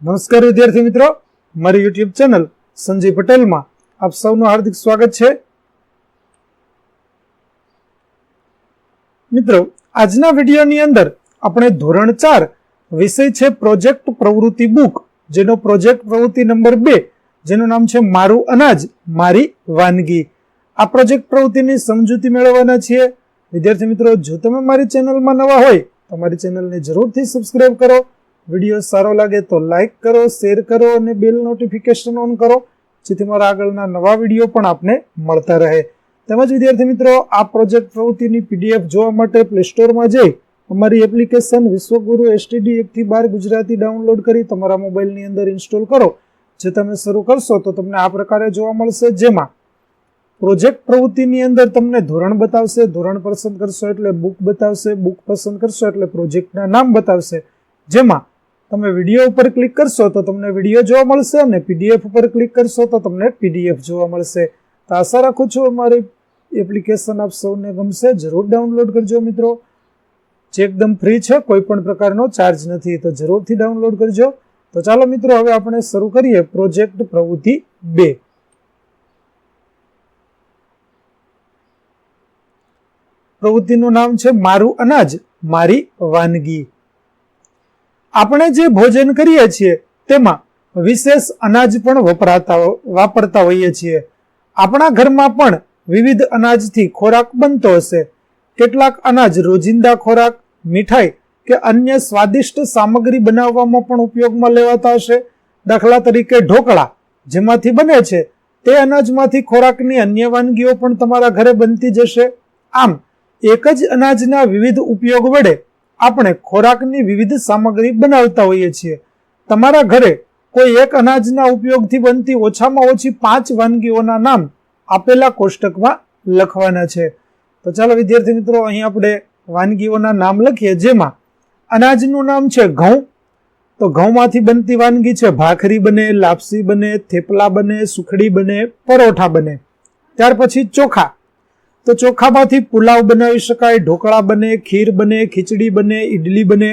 નમસ્કાર વિદ્યાર્થી મિત્રો, મારી યુટ્યુબ ચેનલ સંજય પટેલમાં આપ સૌનું હાર્દિક સ્વાગત છે. મિત્રો, આજના વિડીયોની અંદર આપણે ધોરણ 4 વિષય છે પ્રોજેક્ટ પ્રવૃત્તિ બુક, જેનો પ્રોજેક્ટ પ્રવૃત્તિ નંબર 2 જેનું નામ છે મારું અનાજ મારી વાનગી. આ પ્રોજેક્ટ પ્રવૃત્તિની સમજૂતી મેળવવાના છીએ. વિદ્યાર્થી મિત્રો, જો તમે મારી ચેનલમાં નવા હોય તો મારી ચેનલને જરૂરથી સબસ્ક્રાઇબ કરો. વિડીયો સારો લાગે તો લાઇક કરો, શેર કરો અને બેલ નોટિફિકેશન ઓન કરો, જેથી મારા આગળના નવા વિડીયો પણ આપને મળતા રહે. તેમજ વિદ્યાર્થી મિત્રો, આ પ્રોજેક્ટ પ્રવૃત્તિની પીડીએફ જોવા માટે પ્લે સ્ટોરમાં જઈ અમારી એપ્લિકેશન વિશ્વગુરુ એસટીડી 1 થી 12 ગુજરાતી ડાઉનલોડ કરી તમારા મોબાઈલની અંદર ઇન્સ્ટોલ કરો. જે તમે શરૂ કરશો તો તમને આ પ્રકારે જોવા મળશે, જેમાં પ્રોજેક્ટ પ્રવૃત્તિની અંદર તમને ધોરણ બતાવશે, ધોરણ પસંદ કરશો એટલે બુક બતાવશે, બુક પસંદ કરશો એટલે પ્રોજેક્ટના નામ બતાવશે. જેમાં તમે વિડીયો ઉપર ક્લિક કરશો તો તમને વિડીયો જોવા મળશે અને પીડીએફ ઉપર ક્લિક કરશો તો તમને પીડીએફ જોવા મળશે. તો આશા રાખું છું અમારી એપ્લિકેશન આપ સૌને ગમશે. જરૂર ડાઉનલોડ કરજો મિત્રો, જે એકદમ ફ્રી છે, કોઈ પણ પ્રકારનો ચાર્જ નથી, તો જરૂરથી ડાઉનલોડ કરજો. તો ચાલો મિત્રો, હવે આપણે શરૂ કરીએ પ્રોજેક્ટ પ્રવૃત્તિ 2. પ્રવૃત્તિનું નામ છે મારું અનાજ મારી વાનગી. આપણે જે ભોજન કરીએ છીએ તેમાં વિશેષ અનાજ પણ વાપરતા હોઈએ છીએ. આપણા ઘરમાં પણ વિવિધ અનાજથી ખોરાક બનતો હશે. કેટલાક અનાજ રોજિંદા ખોરાક, મીઠાઈ કે અન્ય સ્વાદિષ્ટ સામગ્રી બનાવવામાં પણ ઉપયોગમાં લેવાતા હશે. દાખલા તરીકે ઢોકળા જેમાંથી બને છે તે અનાજમાંથી ખોરાકની અન્ય વાનગીઓ પણ તમારા ઘરે બનતી જશે. આમ એક જ અનાજના વિવિધ ઉપયોગ વડે આપણે ખોરાકની વિવિધ સામગ્રી બનાવતા હોઈએ છીએ. તમારા ઘરે કોઈ એક અનાજના ઉપયોગથી બનતી ઓછામાં ઓછી 5 વાનગીઓના નામ આપેલા કોષ્ટકમાં લખવાના છે. તો ચાલો વિદ્યાર્થી મિત્રો, અહીં આપણે વાનગીઓના નામ લખીએ. જેમાં અનાજનું નામ છે ઘઉં, તો ઘઉંમાંથી બનતી વાનગી છે ભાખરી બને, લાપસી બને, થેપલા બને, સુખડી બને, પરોઠા બને. ત્યાર પછી ચોખા, તો ચોખામાંથી પુલાવ બનાવી શકાય, ઢોકળા બને, ખીર બને, ખીચડી બને, ઈડલી બને.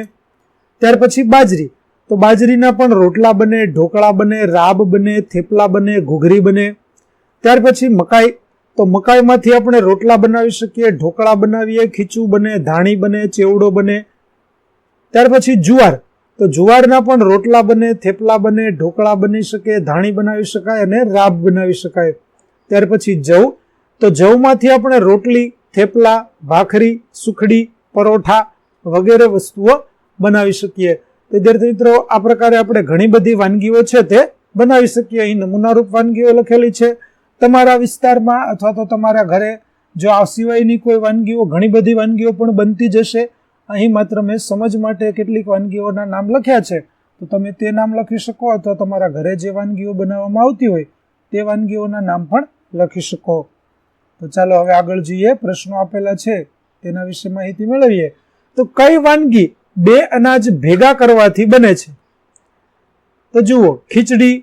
ત્યાર પછી બાજરી, તો બાજરીના પણ રોટલા બને, ઢોકળા બને, રાબ બને, થેપલા બને, ઘૂઘરી બને. ત્યાર પછી મકાઈ, તો મકાઈમાંથી આપણે રોટલા બનાવી શકીએ, ઢોકળા બનાવીએ, ખીચું બને, ધાણી બને, ચેવડો બને. ત્યાર પછી જુવાર, તો જુવારના પણ રોટલા બને, થેપલા બને, ઢોકળા બની શકે, ધાણી બનાવી શકાય અને રાબ બનાવી શકાય. ત્યાર પછી જવ, તો જવમાંથી આપણે રોટલી, થેપલા, ભાખરી, સુખડી, પરોઠા વગેરે વસ્તુઓ બનાવી શકીએ. વિદ્યાર્થી મિત્રો, આ પ્રકારે આપણે ઘણી બધી વાનગીઓ છે તે બનાવી શકીએ. અહીં નમૂનારૂપ વાનગીઓ લખેલી છે. તમારા વિસ્તારમાં અથવા તો તમારા ઘરે જો આ સિવાયની કોઈ વાનગીઓ, ઘણી બધી વાનગીઓ પણ બનતી જશે. અહીં માત્ર મેં સમજ માટે કેટલીક વાનગીઓના નામ લખ્યા છે, તો તમે તે નામ લખી શકો અથવા તમારા ઘરે જે વાનગીઓ બનાવવામાં આવતી હોય તે વાનગીઓના નામ પણ લખી શકો. તો ચાલો હવે આગળ જોઈએ. પ્રશ્નો આપેલા છે તેના વિશે માહિતી મેળવીએ. તો કઈ વાનગી 2 અનાજ ભેગા કરવાથી બને છે? તો જુઓ, ખીચડી,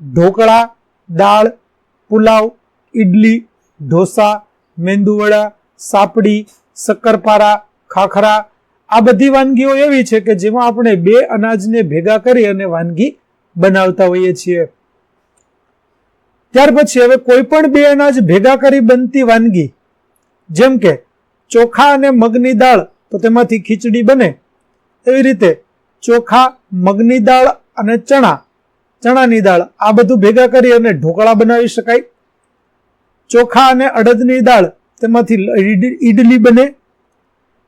ઢોકળા, દાળ, પુલાવ, ઈડલી, ઢોસા, મેંદુવડા, સાપડી, શક્કરપારા, ખાખરા. આ બધી વાનગીઓ એવી છે કે જેમાં આપણે 2 અનાજને ભેગા કરી અને વાનગી બનાવતા હોઈએ છીએ. ત્યાર પછી હવે કોઈ પણ 2 અનાજ ભેગા કરી બનતી વાનગી, જેમ કે ચોખા અને મગની દાળ, તો તેમાંથી ખીચડી બને. એવી રીતે ચોખા, મગની દાળ અને ચણાની દાળ, આ બધું ભેગા કરી અને ઢોકળા બનાવી શકાય. ચોખા અને અડદની દાળ, તેમાંથી ઈડલી બને.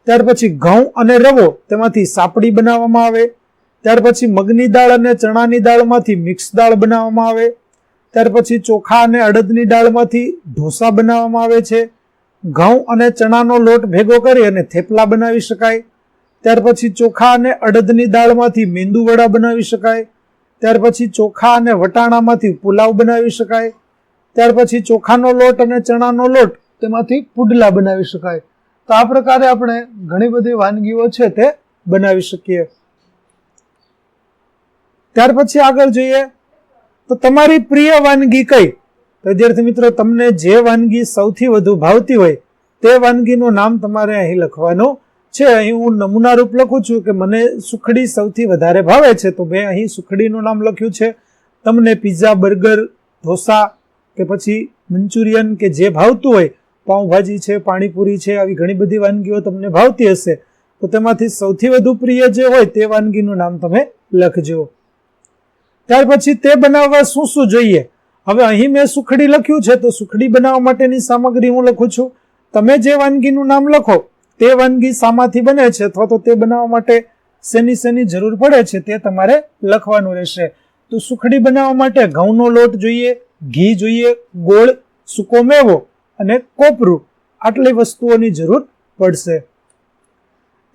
ત્યાર પછી ઘઉં અને રવો, તેમાંથી સાપડી બનાવવામાં આવે. ત્યાર પછી મગની દાળ અને ચણાની દાળમાંથી મિક્સ દાળ બનાવવામાં આવે. ત્યાર પછી ચોખા અને અડદની દાળમાંથી ઢોસા બનાવવામાં આવે છે. ઘઉં અને ચણાનો લોટ ભેગો કરી અને થેપલા બનાવી શકાય. ત્યાર પછી ચોખા અને અડદની દાળમાંથી મેંદુવડા બનાવી શકાય. ત્યાર પછી ચોખા અને વટાણામાંથી પુલાવ બનાવી શકાય. ત્યાર પછી ચોખાનો લોટ અને ચણાનો લોટ, તેમાંથી પુડલા બનાવી શકાય. તો આ પ્રકારે આપણે ઘણી બધી વાનગીઓ છે તે બનાવી શકીએ. ત્યાર પછી આગળ જોઈએ તો તમારી પ્રિય વાનગી કઈ? વિદ્યાર્થી મિત્રો, તમને જે વાનગી સૌથી વધુ ભાવતી હોય તે વાનગીનું નામ તમારે અહીં લખવાનું છે અહીં હું નમૂના રૂપ લખું છું કે મને સુખડી સૌથી વધારે ભાવે છે, તો મેં અહીં સુખડીનું નામ લખ્યું છે. તમને પિઝા, બર્ગર, ઢોસા કે પછી મંચુરિયન કે જે ભાવતું હોય, પાઉંભાજી છે, પાણીપુરી છે, આવી ઘણી બધી વાનગીઓ તમને ભાવતી હશે, તો તેમાંથી સૌથી વધુ પ્રિય જે હોય તે વાનગીનું નામ તમે લખજો. ત્યાર પછી તે બનાવવા શું શું જોઈએ. હવે અહીં મેં સુખડી લખ્યું છે, તો સુખડી બનાવવા માટેની સામગ્રી હું લખું છું. તમે જે વાનગીનું નામ લખો તે વાનગી શામાંથી બને છે અથવા તો તે બનાવવા માટે શેની જરૂર પડે છે તે તમારે લખવાનું રહેશે. તો સુખડી બનાવવા માટે ઘઉંનો લોટ જોઈએ, ઘી જોઈએ, ગોળ, સૂકો મેવો અને કોપરું, આટલી વસ્તુઓની જરૂર પડશે.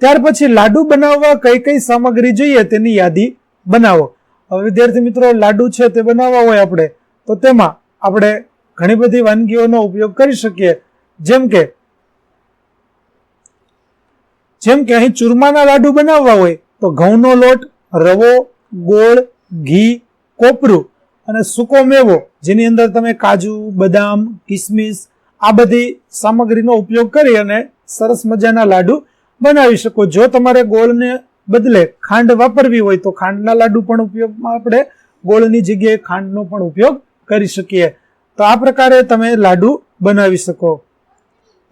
ત્યાર પછી લાડુ બનાવવા કઈ કઈ સામગ્રી જોઈએ તેની યાદી બનાવો. હવે વિદ્યાર્થી મિત્રો, લાડુ છે તે બનાવવા હોય આપણે, તો તેમાં આપણે ઘણી બધી વાનગીઓનો ઉપયોગ કરી શકીએ. જેમ કે અહીં ચૂરમાના લાડુ બનાવવા હોય તો ઘઉંનો લોટ, રવો, ગોળ, ઘી, કોપરું અને સૂકો મેવો, જેની અંદર તમે કાજુ, બદામ, કિસમિસ આ બધી સામગ્રીનો ઉપયોગ કરી અને સરસ મજાના લાડુ બનાવી શકો. જો તમારે ગોળને બદલે ખાંડ વાપરવી હોય તો ખાંડના લાડુ પણ ઉપયોગમાં આપણે ગોળની જગ્યાએ ખાંડનો પણ ઉપયોગ કરી શકીએ. તો આ પ્રકારે તમે લાડુ બનાવી શકો.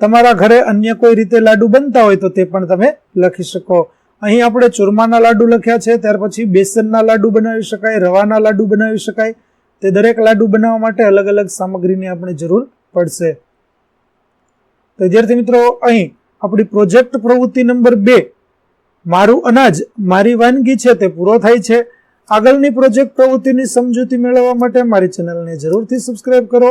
તમારા ઘરે અન્ય કોઈ રીતે લાડુ બનતા હોય તો તે પણ તમે લખી શકો. અહીં આપણે ચૂરમાના લાડુ લખ્યા છે. ત્યાર પછી બેસનના લાડુ બનાવી શકાય, રવાના લાડુ બનાવી શકાય. તે દરેક લાડુ બનાવવા માટે અલગ અલગ સામગ્રીની આપણે જરૂર પડશે. તો વિદ્યાર્થી મિત્રો, અહીં આપણી પ્રોજેક્ટ પ્રવૃત્તિ નંબર 2 મારું અનાજ મારી વાનગી છે તે પૂરો થાય છે. આગળની પ્રોજેક્ટ પ્રવૃત્તિની સમજૂતી મેળવવા માટે મારી ચેનલને જરૂરથી સબસ્ક્રાઇબ કરો.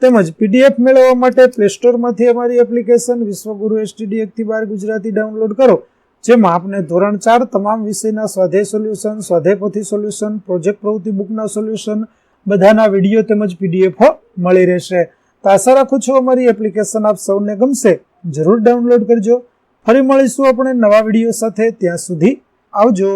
તેમજ પીડીએફ મેળવવા માટે પ્લે સ્ટોરમાંથી અમારી એપ્લિકેશન વિશ્વગુરુ STD 1-12 ગુજરાતી ડાઉનલોડ કરો, જેમાં આપને ધોરણ 4 તમામ વિષયના સ્વાધ્યાય સોલ્યુશન, સ્વાધ્યાય પોથી સોલ્યુશન, પ્રોજેક્ટ પ્રવૃત્તિ બુકના સોલ્યુશન બધાના વિડીયો તેમજ પીડીએફ મળી રહેશે. તો આશા રાખું છું અમારી એપ્લિકેશન આપ સૌને ગમશે. જરૂર ડાઉનલોડ કરજો. ફરી મળીશું આપણે નવા વિડીયો સાથે. ત્યાં સુધી આવજો.